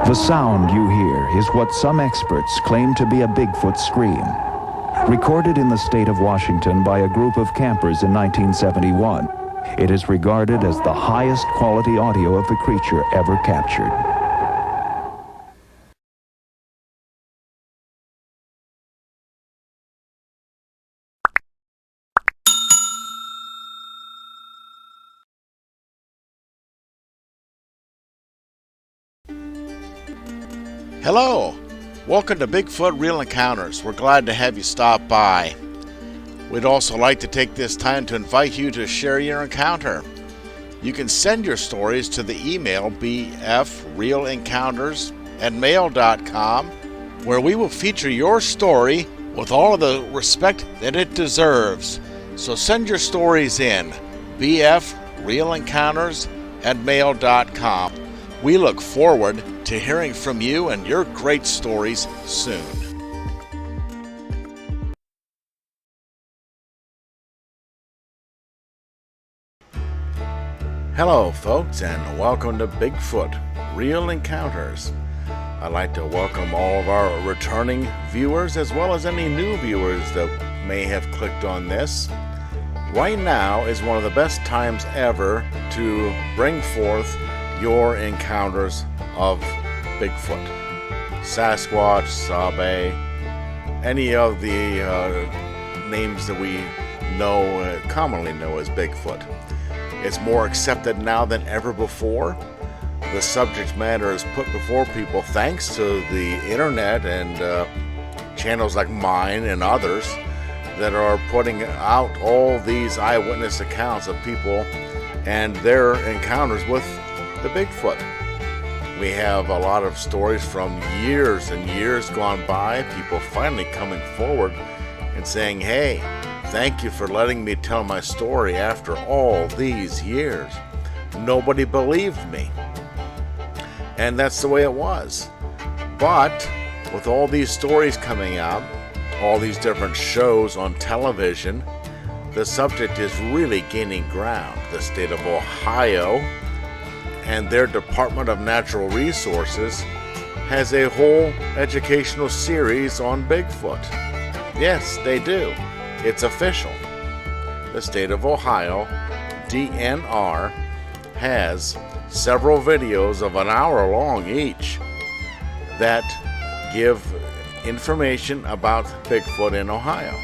The sound you hear is what some experts claim to be a Bigfoot scream. Recorded in the state of Washington by a group of campers in 1971, it is regarded as the highest quality audio of the creature ever captured. Hello! Welcome to Bigfoot Real Encounters. We're glad to have you stop by. We'd also like to take this time to invite you to share your encounter. You can send your stories to the email bfrealencounters@mail.com, where we will feature your story with all of the respect that it deserves. So send your stories in, bfrealencounters@mail.com. We look forward to hearing from you and your great stories soon. Hello folks, and welcome to Bigfoot Real Encounters. I'd like to welcome all of our returning viewers as well as any new viewers that may have clicked on this. Right now is one of the best times ever to bring forth your encounters of Bigfoot, Sasquatch, Sabe, any of the names that we know, commonly know as Bigfoot. It's more accepted now than ever before. The subject matter is put before people thanks to the internet and channels like mine and others that are putting out all these eyewitness accounts of people and their encounters with the Bigfoot. We have a lot of stories from years and years gone by, people finally coming forward and saying, hey, thank you for letting me tell my story after all these years. Nobody believed me. And that's the way it was. But with all these stories coming out, all these different shows on television, the subject is really gaining ground. The state of Ohio and their Department of Natural Resources has a whole educational series on Bigfoot. Yes, they do. It's official. The state of Ohio, DNR, has several videos of an hour long each that give information about Bigfoot in Ohio.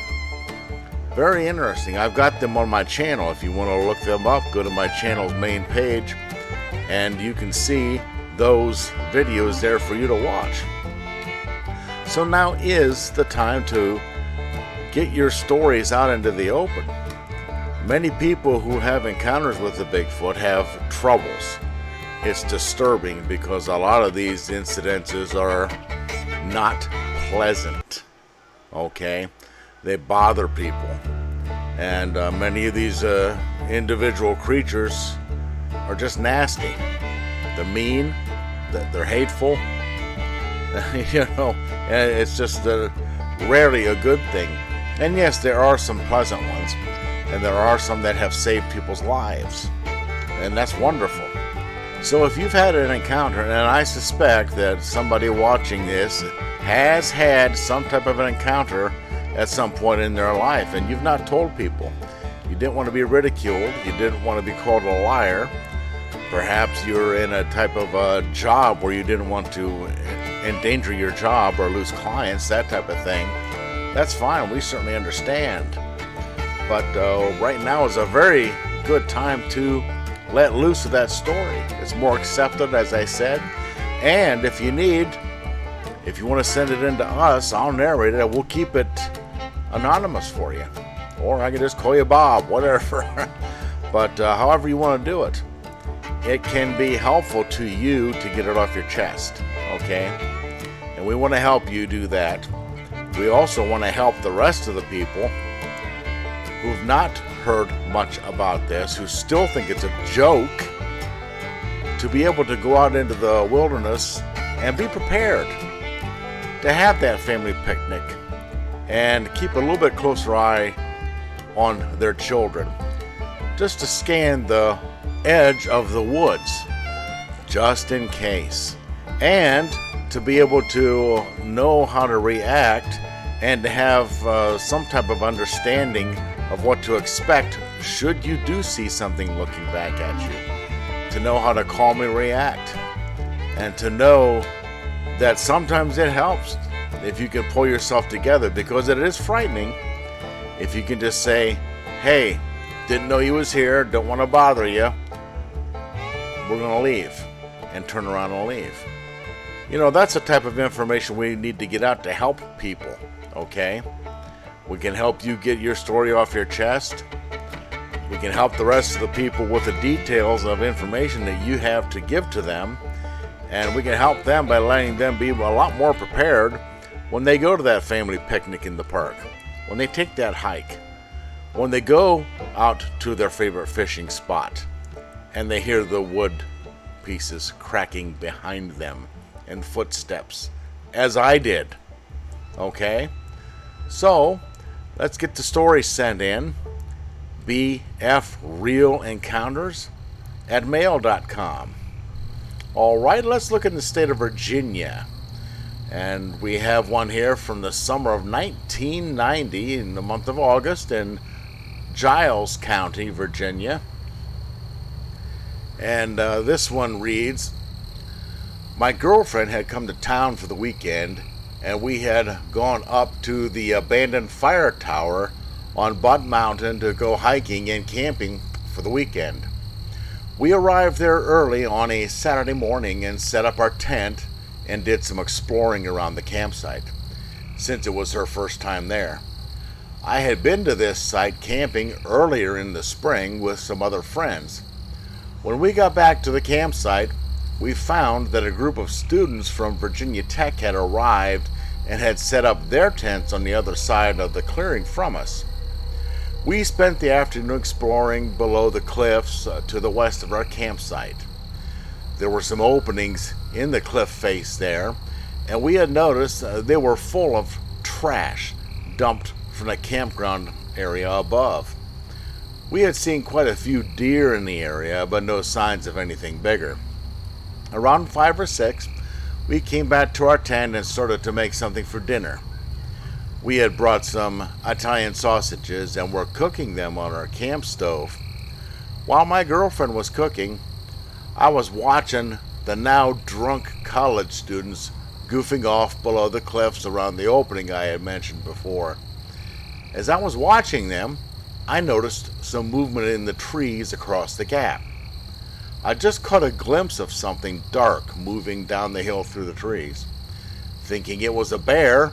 Very interesting. I've got them on my channel. If you want to look them up, go to my channel's main page and you can see those videos there for you to watch. So now is the time to get your stories out into the open. Many people who have encounters with the Bigfoot have troubles. It's disturbing because a lot of these incidences are not pleasant. Okay? They bother people. And many of these individual creatures are just nasty. They're mean, they're hateful. You know, it's just rarely a good thing. And yes, there are some pleasant ones, and there are some that have saved people's lives, and that's wonderful. So if you've had an encounter, and I suspect that somebody watching this has had some type of an encounter at some point in their life, and you've not told people, you didn't want to be ridiculed, you didn't want to be called a liar, perhaps you're in a type of a job where you didn't want to endanger your job or lose clients, that type of thing, that's fine, we certainly understand. But right now is a very good time to let loose of that story. It's more accepted, as I said. And if you want to send it in to us, I'll narrate it and we'll keep it anonymous for you. Or I can just call you Bob, whatever. But however you want to do it, it can be helpful to you to get it off your chest, okay? And we want to help you do that. We also want to help the rest of the people who've not heard much about this, who still think it's a joke, to be able to go out into the wilderness and be prepared to have that family picnic and keep a little bit closer eye on their children, just to scan the edge of the woods, just in case. and to be able to know how to react and to have some type of understanding of what to expect should you do see something looking back at you. To know how to calmly react, and to know that sometimes it helps if you can pull yourself together, because it is frightening. If you can just say, hey, didn't know you was here, don't want to bother you, we're going to leave, and turn around and leave. You know, that's the type of information we need to get out to help people, okay? We can help you get your story off your chest. We can help the rest of the people with the details of information that you have to give to them. And we can help them by letting them be a lot more prepared when they go to that family picnic in the park, when they take that hike, when they go out to their favorite fishing spot and they hear the wood pieces cracking behind them and footsteps, as I did. Okay? So, let's get the story sent in. bfrealencounters at mail.com. Alright, let's look in the state of Virginia. And we have one here from the summer of 1990 in the month of August in Giles County, Virginia. And this one reads, my girlfriend had come to town for the weekend, and we had gone up to the abandoned fire tower on Butt Mountain to go hiking and camping for the weekend. We arrived there early on a Saturday morning and set up our tent and did some exploring around the campsite, since it was her first time there. I had been to this site camping earlier in the spring with some other friends. When we got back to the campsite, we found that a group of students from Virginia Tech had arrived and had set up their tents on the other side of the clearing from us. We spent the afternoon exploring below the cliffs to the west of our campsite. There were some openings in the cliff face there, and we had noticed they were full of trash dumped from the campground area above. We had seen quite a few deer in the area, but no signs of anything bigger. Around 5 or 6, we came back to our tent and started to make something for dinner. We had brought some Italian sausages and were cooking them on our camp stove. While my girlfriend was cooking, I was watching the now drunk college students goofing off below the cliffs around the opening I had mentioned before. As I was watching them, I noticed some movement in the trees across the gap. I just caught a glimpse of something dark moving down the hill through the trees. Thinking it was a bear,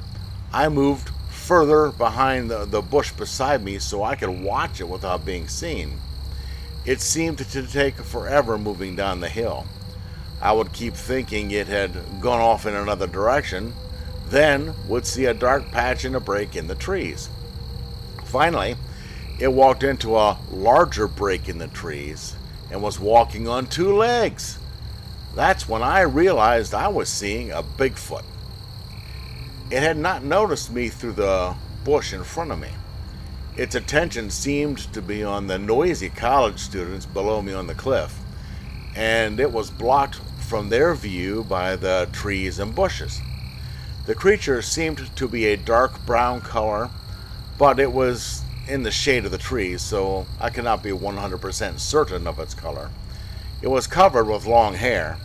I moved further behind the bush beside me so I could watch it without being seen. It seemed to take forever moving down the hill. I would keep thinking it had gone off in another direction, then would see a dark patch and a break in the trees. Finally, it walked into a larger break in the trees and was walking on 2 legs. That's when I realized I was seeing a Bigfoot. It had not noticed me through the bush in front of me. Its attention seemed to be on the noisy college students below me on the cliff, and it was blocked from their view by the trees and bushes. The creature seemed to be a dark brown color, but it was in the shade of the trees, so I cannot be 100% certain of its color. It was covered with long hair.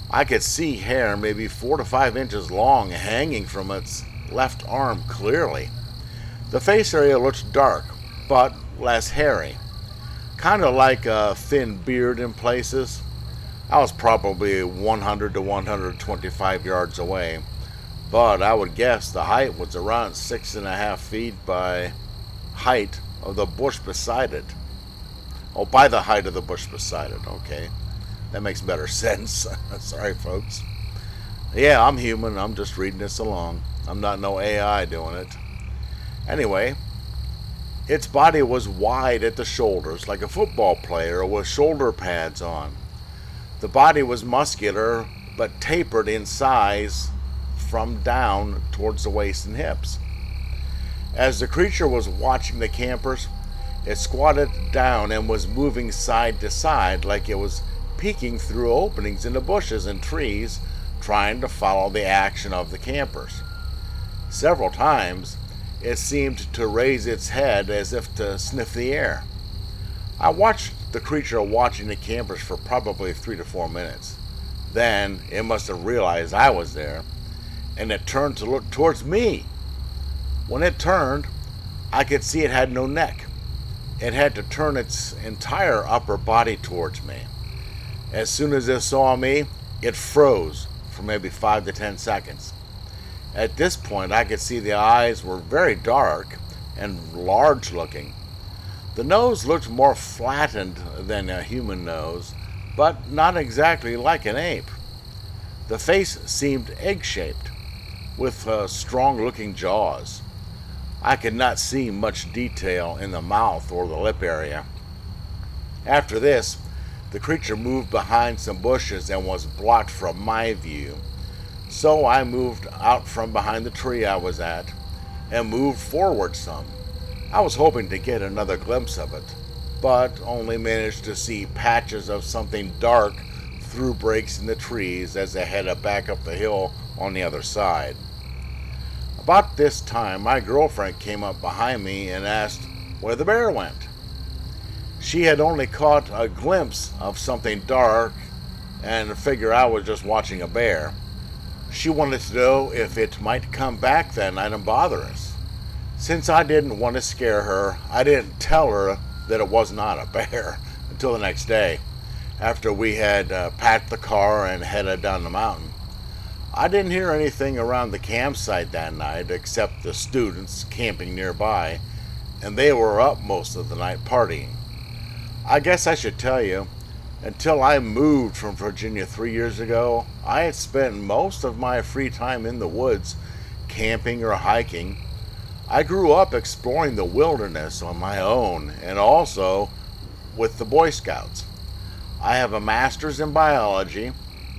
I could see hair maybe 4 to 5 inches long hanging from its left arm clearly. The face area looked dark, but less hairy. Kind of like a thin beard in places. I was probably 100 to 125 yards away, but I would guess the height was around 6.5 feet by height of the bush beside it. Oh, by the height of the bush beside it, okay. That makes better sense. Sorry, folks. Yeah, I'm human. I'm just reading this along. I'm not no AI doing it. Anyway, its body was wide at the shoulders, like a football player with shoulder pads on. The body was muscular, but tapered in size from down towards the waist and hips. As the creature was watching the campers, it squatted down and was moving side to side like it was peeking through openings in the bushes and trees trying to follow the action of the campers. Several times, it seemed to raise its head as if to sniff the air. I watched the creature watching the campers for probably 3 to 4 minutes. Then it must have realized I was there, and it turned to look towards me. When it turned, I could see it had no neck. It had to turn its entire upper body towards me. As soon as it saw me, it froze for maybe 5 to 10 seconds. At this point, I could see the eyes were very dark and large looking. The nose looked more flattened than a human nose, but not exactly like an ape. The face seemed egg-shaped, with strong-looking jaws. I could not see much detail in the mouth or the lip area. After this, the creature moved behind some bushes and was blocked from my view. So I moved out from behind the tree I was at and moved forward some. I was hoping to get another glimpse of it, but only managed to see patches of something dark through breaks in the trees as I headed back up the hill on the other side. About this time, my girlfriend came up behind me and asked where the bear went. She had only caught a glimpse of something dark and figured I was just watching a bear. She wanted to know if it might come back that night and bother us. Since I didn't want to scare her, I didn't tell her that it was not a bear until the next day, after we had packed the car and headed down the mountain. I didn't hear anything around the campsite that night except the students camping nearby, and they were up most of the night partying. I guess I should tell you, until I moved from Virginia 3 years ago, I had spent most of my free time in the woods, camping or hiking. I grew up exploring the wilderness on my own and also with the Boy Scouts. I have a master's in biology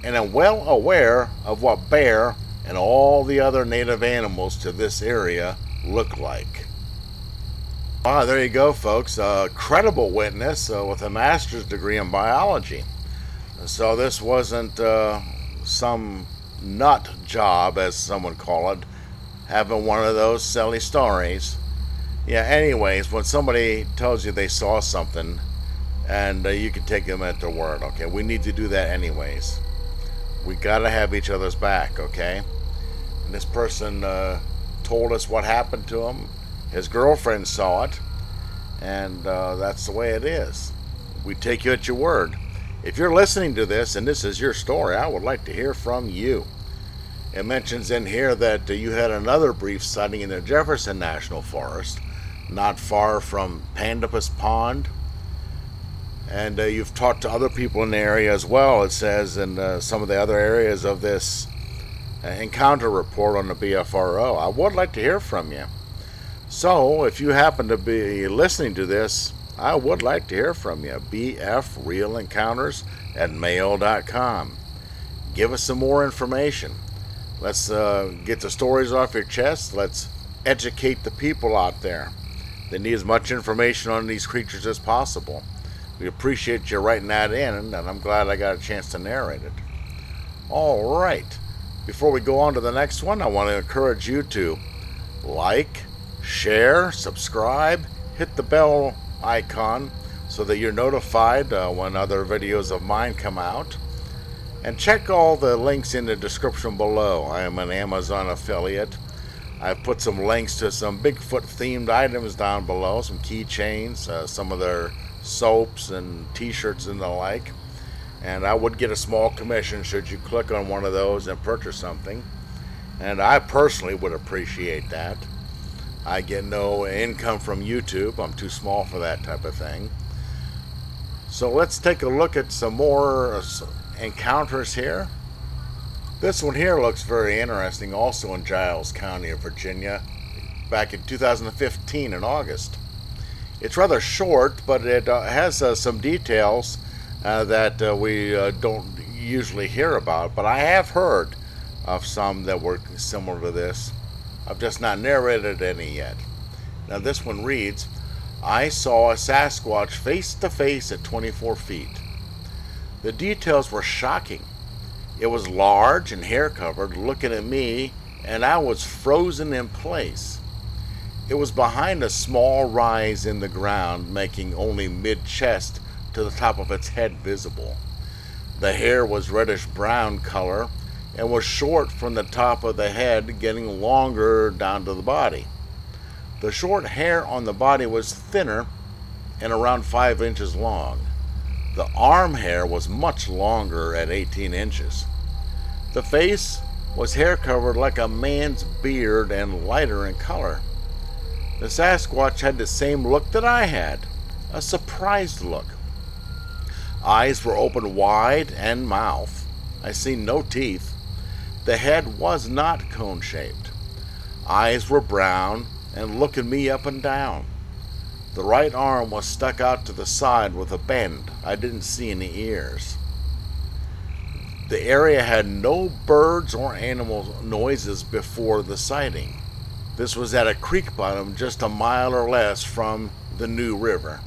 and am well aware of what bear and all the other native animals to this area look like. There you go, folks. A credible witness with a master's degree in biology. So this wasn't some nut job, as some would call it, having one of those silly stories. Yeah, anyways, when somebody tells you they saw something, and you can take them at their word, okay? We need to do that anyways. We gotta have each other's back, okay? And this person told us what happened to him. His girlfriend saw it, and that's the way it is. We take you at your word. If you're listening to this and this is your story, I would like to hear from you. It mentions in here that you had another brief sighting in the Jefferson National Forest, not far from Pandipus Pond. And you've talked to other people in the area as well, it says, in some of the other areas of this encounter report on the BFRO. I would like to hear from you. So, if you happen to be listening to this, I would like to hear from you. bfrealencounters at mail.com. Give us some more information. Let's get the stories off your chest. Let's educate the people out there. They need as much information on these creatures as possible. We appreciate you writing that in, and I'm glad I got a chance to narrate it. All right. Before we go on to the next one, I want to encourage you to like, share, subscribe, hit the bell icon so that you're notified when other videos of mine come out. And check all the links in the description below. I am an Amazon affiliate. I've put some links to some Bigfoot themed items down below, some keychains, some of their soaps and t-shirts and the like. And I would get a small commission should you click on one of those and purchase something. And I personally would appreciate that. I get no income from YouTube. I'm too small for that type of thing. So let's take a look at some more encounters here. This one here looks very interesting, also in Giles County of Virginia, back in 2015 in August. It's rather short, but it has some details that we don't usually hear about, but I have heard of some that were similar to this. I've just not narrated any yet. Now this one reads, I saw a Sasquatch face to face at 24 feet. The details were shocking. It was large and hair-covered, looking at me, and I was frozen in place. It was behind a small rise in the ground, making only mid-chest to the top of its head visible. The hair was reddish-brown color and was short from the top of the head, getting longer down to the body. The short hair on the body was thinner and around 5 inches long. The arm hair was much longer at 18 inches. The face was hair-covered like a man's beard and lighter in color. The Sasquatch had the same look that I had, a surprised look. Eyes were open wide and mouth. I seen no teeth. The head was not cone-shaped. Eyes were brown and looking me up and down. The right arm was stuck out to the side with a bend. I didn't see any ears. The area had no birds or animal noises before the sighting. This was at a creek bottom just a mile or less from the New River.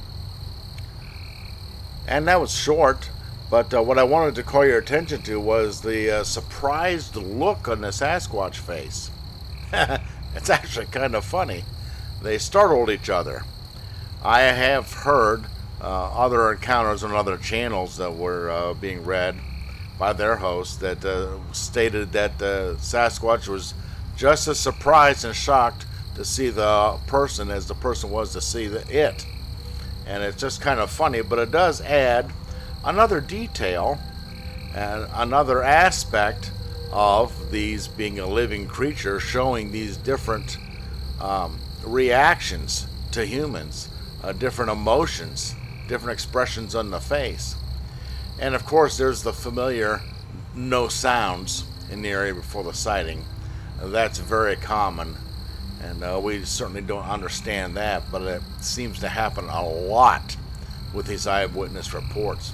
And that was short, but what I wanted to call your attention to was the surprised look on the Sasquatch face. It's actually kind of funny. They startled each other. I have heard other encounters on other channels that were being read by their hosts that stated that the Sasquatch was just as surprised and shocked to see the person as the person was to see it. And it's just kind of funny, but it does add another detail and another aspect of these being a living creature, showing these different reactions to humans, different emotions, different expressions on the face. And of course there's the familiar no sounds in the area before the sighting. That's very common, and we certainly don't understand that, but it seems to happen a lot with these eyewitness reports.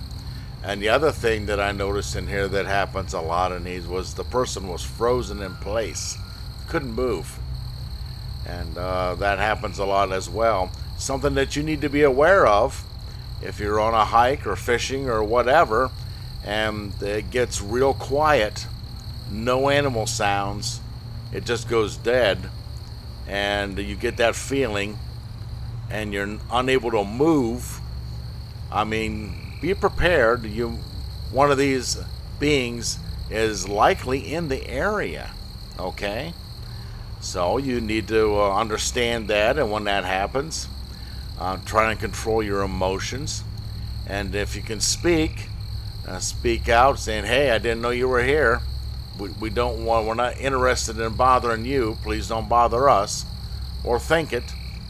And the other thing that I noticed in here that happens a lot in these was the person was frozen in place, couldn't move. And that happens a lot as well. Something that you need to be aware of if you're on a hike or fishing or whatever, and it gets real quiet, no animal sounds, it just goes dead, and you get that feeling and you're unable to move. I mean, be prepared. One of these beings is likely in the area, okay? So you need to understand that, and when that happens, try and control your emotions. And if you can speak out saying, hey, I didn't know you were here. We're not interested in bothering you. Please don't bother us. Or think it.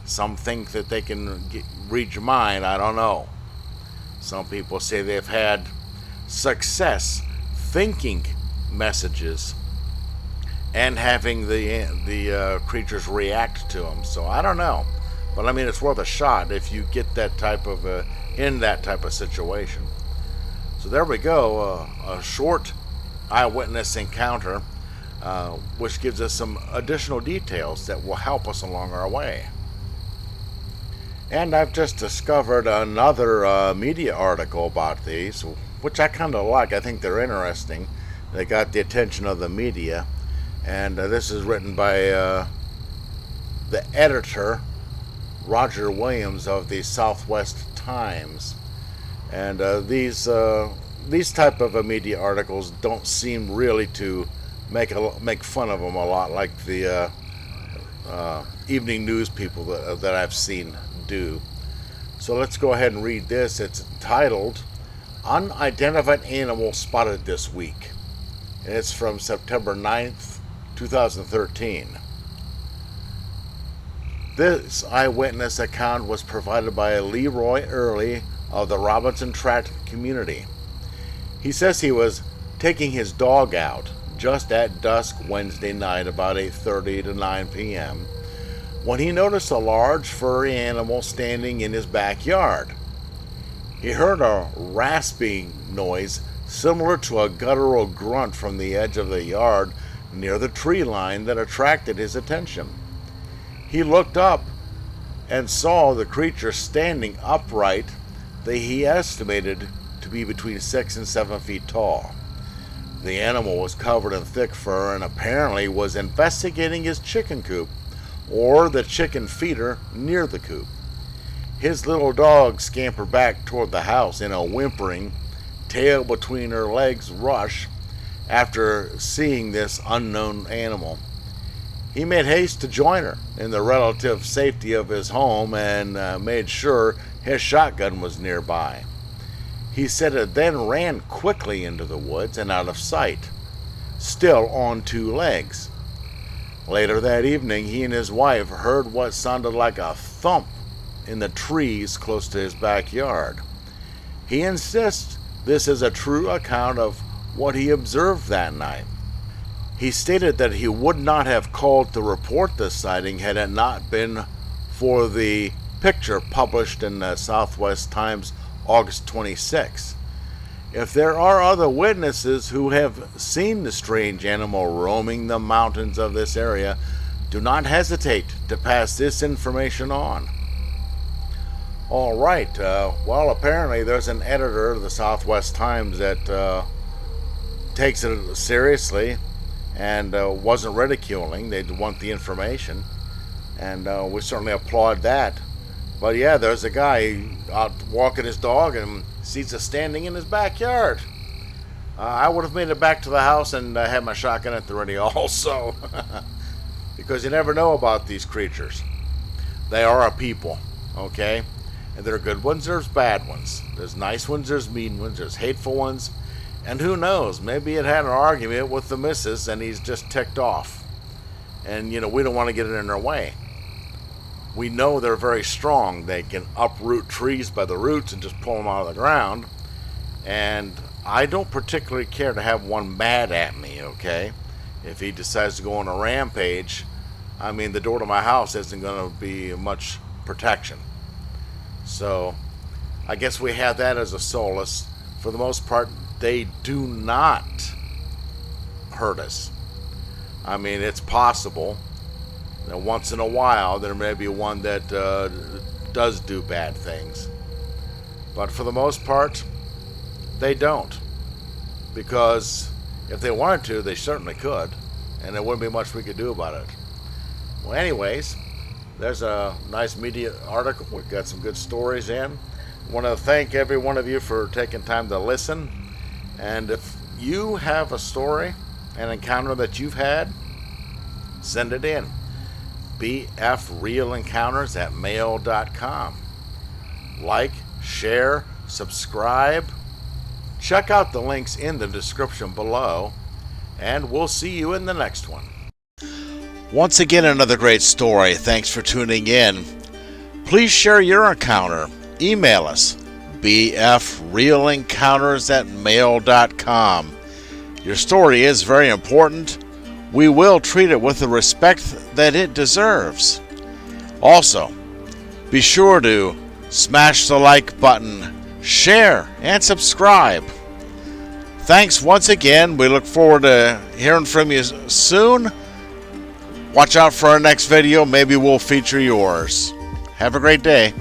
Some think that they can read your mind. I don't know. Some people say they've had success thinking messages and having the creatures react to them. So I don't know. But I mean, it's worth a shot if you get that type of in that type of situation. So there we go, a short eyewitness encounter, which gives us some additional details that will help us along our way. And I've just discovered another media article about these, which I kind of like. I think they're interesting. They got the attention of the media, and this is written by the editor, Roger Williams of the Southwest Times. And these type of media articles don't seem really to make fun of them a lot, like the evening news people that I've seen do. So let's go ahead and read this. It's titled "Unidentified Animal Spotted This Week," and it's from September 9th, 2013. This eyewitness account was provided by Leroy Early of the Robinson Tract community. He says he was taking his dog out just at dusk Wednesday night, about 8:30 to 9 p.m., when he noticed a large furry animal standing in his backyard. He heard a rasping noise similar to a guttural grunt from the edge of the yard near the tree line that attracted his attention. He looked up and saw the creature standing upright that he estimated to be between 6 and 7 feet tall. The animal was covered in thick fur and apparently was investigating his chicken coop or the chicken feeder near the coop. His little dog scampered back toward the house in a whimpering, tail between her legs rush after seeing this unknown animal. He made haste to join her in the relative safety of his home and made sure his shotgun was nearby. He said it then ran quickly into the woods and out of sight, still on two legs. Later that evening, he and his wife heard what sounded like a thump in the trees close to his backyard. He insists this is a true account of what he observed that night. He stated that he would not have called to report this sighting had it not been for the picture published in the Southwest Times August 26. If there are other witnesses who have seen the strange animal roaming the mountains of this area, do not hesitate to pass this information on. All right, well, apparently there's an editor of the Southwest Times that takes it seriously and wasn't ridiculing. They want the information, and we certainly applaud that. But yeah, there's a guy out walking his dog and sees it standing in his backyard. I would have made it back to the house and had my shotgun at the ready also, because you never know about these creatures. They are a people, okay? And there are good ones, there's bad ones. There's nice ones, there's mean ones, there's hateful ones. And who knows, maybe it had an argument with the missus and he's just ticked off. And, you know, we don't want to get it in their way. We know they're very strong. They can uproot trees by the roots and just pull them out of the ground. And I don't particularly care to have one mad at me, okay? If he decides to go on a rampage, I mean, the door to my house isn't going to be much protection. So I guess we have that as a solace. For the most part, they do not hurt us. I mean, it's possible that once in a while there may be one that does do bad things. But for the most part, they don't. Because if they wanted to, they certainly could. And there wouldn't be much we could do about it. Well, anyways, there's a nice media article. We've got some good stories in. I want to thank every one of you for taking time to listen. And if you have a story, an encounter that you've had, send it in. bfrealencounters@mail.com. Like, share, subscribe. Check out the links in the description below. And we'll see you in the next one. Once again, another great story. Thanks for tuning in. Please share your encounter. Email us, bfrealencounters@mail.com. Your story is very important. We will treat it with the respect that it deserves. Also, be sure to smash the like button, share, and subscribe. Thanks once again. We look forward to hearing from you soon. Watch out for our next video. Maybe we'll feature yours. Have a great day.